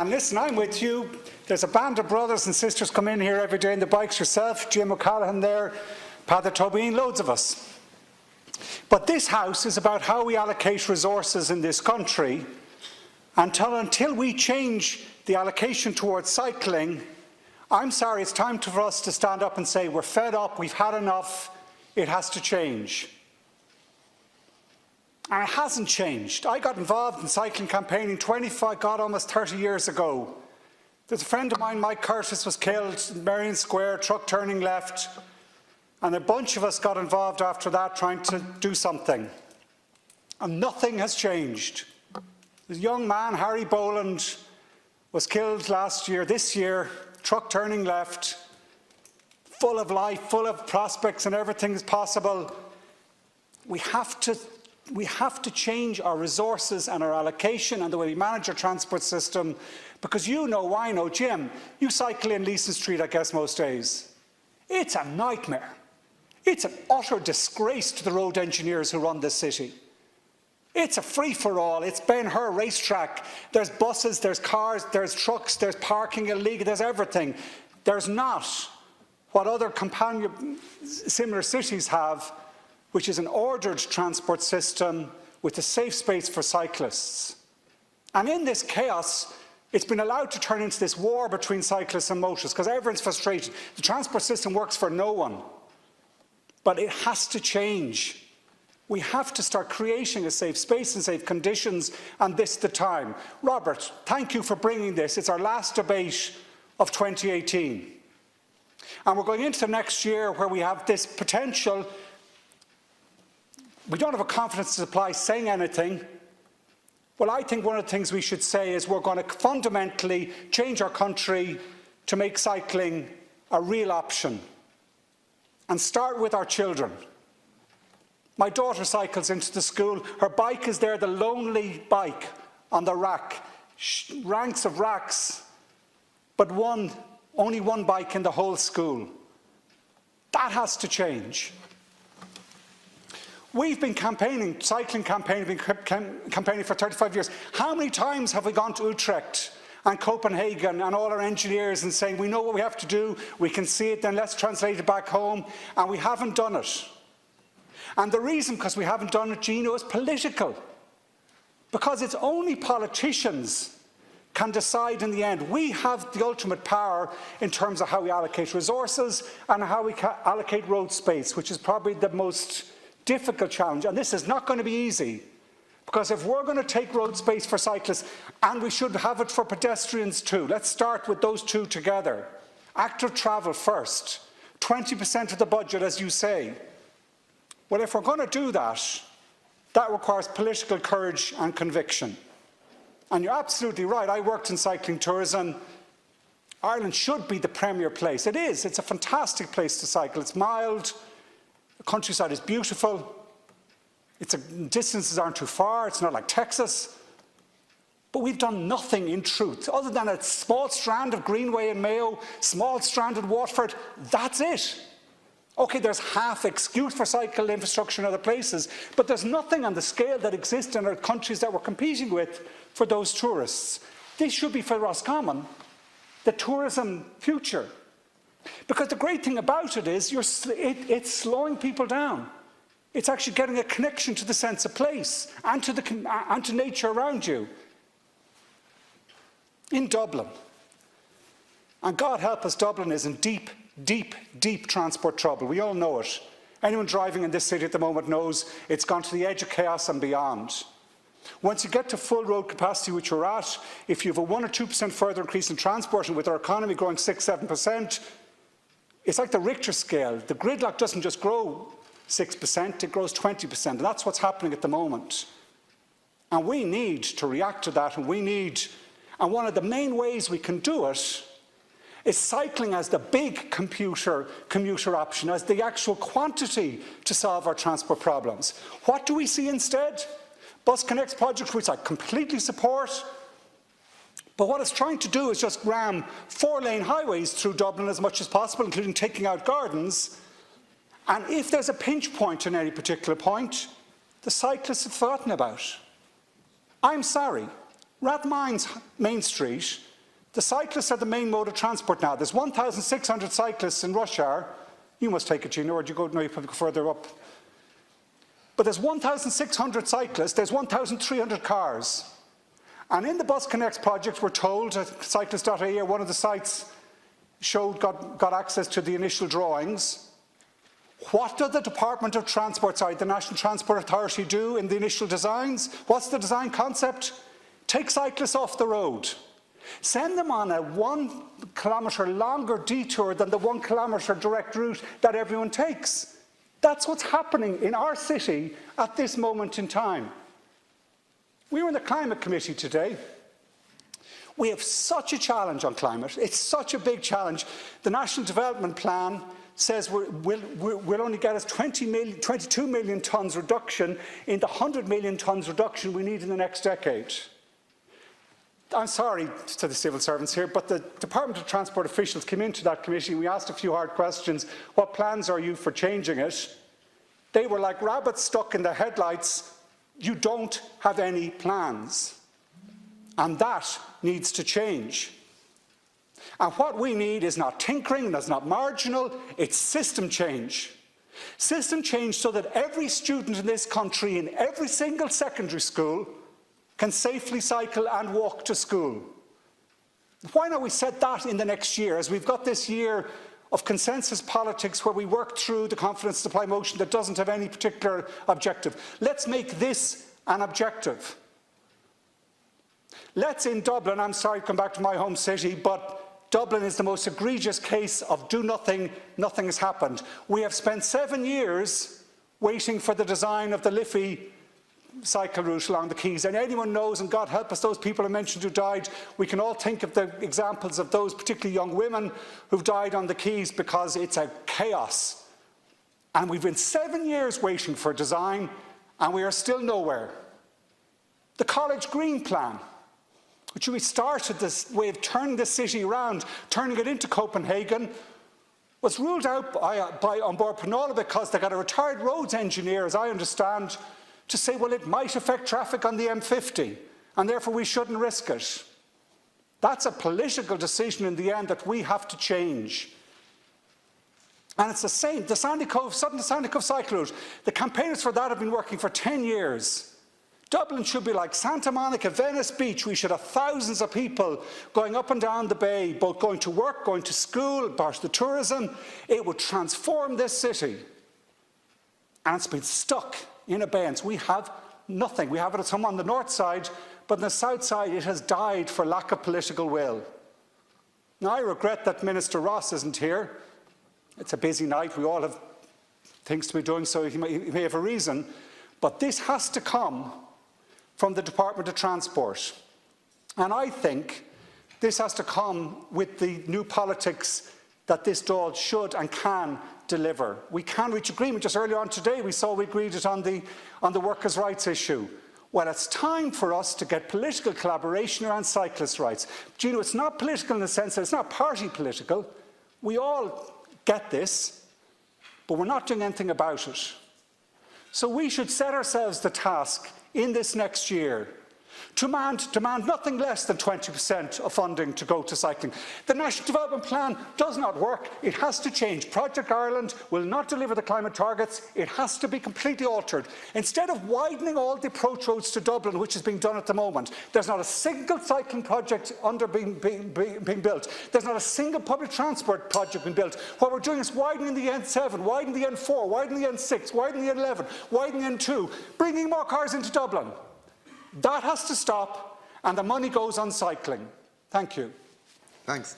And listen, I'm with you. There's a band of brothers and sisters come in here every day in the bikes, yourself, Jim O'Callaghan there, Padre Tobin, loads of us. But this house is about how we allocate resources in this country. Until we change the allocation towards cycling, I'm sorry, it's time for us to stand up and say, we're fed up, we've had enough, it has to change. And it hasn't changed. I got involved in cycling campaigning almost 30 years ago. There's a friend of mine, Mike Curtis, was killed in Marion Square, truck turning left, and a bunch of us got involved after that trying to do something. And nothing has changed. This young man, Harry Boland, was killed this year, truck turning left, full of life, full of prospects and everything is possible. We have to change our resources and our allocation and the way we manage our transport system, because you know, I know, Jim, you cycle in Leeson Street, I guess, most days. It's a nightmare. It's an utter disgrace to the road engineers who run this city. It's a free-for-all. It's Ben-Hur racetrack. There's buses, there's cars, there's trucks, there's parking illegal, there's everything. There's not what other similar cities have, which is an ordered transport system with a safe space for cyclists. And in this chaos, it's been allowed to turn into this war between cyclists and motorists because everyone's frustrated. The transport system works for no one. But it has to change. We have to start creating a safe space and safe conditions, and this is the time. Robert, thank you for bringing this. It's our last debate of 2018. And we're going into the next year where we have this potential. We don't have a confidence to supply saying anything. Well, I think one of the things we should say is we're going to fundamentally change our country to make cycling a real option. And start with our children. My daughter cycles into the school. Her bike is there, the lonely bike on the rack. Ranks of racks, but only one bike in the whole school. That has to change. We've been campaigning, cycling campaigning, campaigning for 35 years. How many times have we gone to Utrecht and Copenhagen and all our engineers and saying, we know what we have to do, we can see it, then let's translate it back home, and we haven't done it. And the reason, because we haven't done it, Gino, is political. Because it's only politicians can decide in the end. We have the ultimate power in terms of how we allocate resources and how we allocate road space, which is probably the most difficult challenge. And this is not going to be easy. Because if we're going to take road space for cyclists, and we should have it for pedestrians too, let's start with those two together. Active travel first, 20% of the budget, as you say. Well, if we're going to do that, that requires political courage and conviction. And you're absolutely right, I worked in cycling tourism. Ireland should be the premier place. It is, it's a fantastic place to cycle. It's mild, the countryside is beautiful. Distances aren't too far, it's not like Texas. But we've done nothing in truth, other than a small strand of Greenway and Mayo, small strand at Waterford, that's it. Okay, there's half excuse for cycle infrastructure in other places, but there's nothing on the scale that exists in our countries that we're competing with for those tourists. This should be for Roscommon, the tourism future. Because the great thing about it is, it's slowing people down. It's actually getting a connection to the sense of place and to nature around you. In Dublin, and God help us, Dublin is in deep, deep, deep transport trouble. We all know it. Anyone driving in this city at the moment knows it's gone to the edge of chaos and beyond. Once you get to full road capacity, which we're at, if you have a 1 or 2% further increase in transport, and with our economy growing 6–7%, it's like the Richter scale. The gridlock doesn't just grow 6%, it grows 20%, and that's what's happening at the moment. And we need to react to that, and one of the main ways we can do it is cycling as the big commuter option, as the actual quantity to solve our transport problems. What do we see instead? Bus Connects project, which I completely support, but what it's trying to do is just ram 4-lane highways through Dublin as much as possible, including taking out gardens. And if there's a pinch point in any particular point, the cyclists have forgotten about. I'm sorry, Rathmines Main Street The cyclists are the main mode of transport now. There's 1,600 cyclists in rush hour. You must take it, Gina, or do you go? No, you probably go further up. But there's 1,600 cyclists, there's 1,300 cars. And in the Bus Connects project, we're told, cyclist.ie, one of the sites got access to the initial drawings. What did the Department of Transport, the National Transport Authority do in the initial designs? What's the design concept? Take cyclists off the road. Send them on a 1 kilometre longer detour than the 1 kilometre direct route that everyone takes. That's what's happening in our city at this moment in time. We were in the Climate Committee today. We have such a challenge on climate. It's such a big challenge. The National Development Plan says we'll only get us 22 million tonnes reduction in the 100 million tonnes reduction we need in the next decade. I'm sorry to the civil servants here, but the Department of Transport officials came into that committee and we asked a few hard questions. What plans are you for changing it? They were like rabbits stuck in the headlights. You don't have any plans. And that needs to change. And what we need is not tinkering, that's not marginal, it's system change. System change so that every student in this country, in every single secondary school, can safely cycle and walk to school. Why not we set that in the next year, as we've got this year of consensus politics where we work through the confidence supply motion that doesn't have any particular objective. Let's make this an objective. Let's in Dublin, I'm sorry to come back to my home city, but Dublin is the most egregious case of do nothing, nothing has happened. We have spent 7 years waiting for the design of the Liffey cycle route along the quays, and anyone knows, and God help us, those people I mentioned who died, we can all think of the examples of those particularly young women who've died on the quays because it's a chaos. And we've been 7 years waiting for design and we are still nowhere. The College Green Plan, which we started this way of turning the city around, turning it into Copenhagen, was ruled out by An Bord Pleanála because they got a retired roads engineer, as I understand, to say, well, it might affect traffic on the M50, and therefore we shouldn't risk it. That's a political decision in the end that we have to change. And it's the same, the Sandy Cove cycle route. The campaigners for that have been working for 10 years. Dublin should be like Santa Monica, Venice Beach. We should have thousands of people going up and down the bay, both going to work, going to school, part of the tourism. It would transform this city. And it's been stuck in abeyance. We have nothing. We have it some on the north side, but on the south side it has died for lack of political will. Now I regret that Minister Ross isn't here. It's a busy night. We all have things to be doing, so he may have a reason. But this has to come from the Department of Transport. And I think this has to come with the new politics that this Dáil should and can deliver. We can reach agreement. Just earlier on today we saw we agreed it on the workers' rights issue. Well, it's time for us to get political collaboration around cyclist rights. Do you know, it's not political in the sense that it's not party political. We all get this, but we're not doing anything about it. So we should set ourselves the task in this next year to demand nothing less than 20% of funding to go to cycling. The National Development Plan does not work. It has to change. Project Ireland will not deliver the climate targets. It has to be completely altered. Instead of widening all the approach roads to Dublin, which is being done at the moment, there's not a single cycling project being built. There's not a single public transport project being built. What we're doing is widening the N7, widening the N4, widening the N6, widening the N11, widening the N2, bringing more cars into Dublin. That has to stop, and the money goes on cycling. Thank you. Thanks.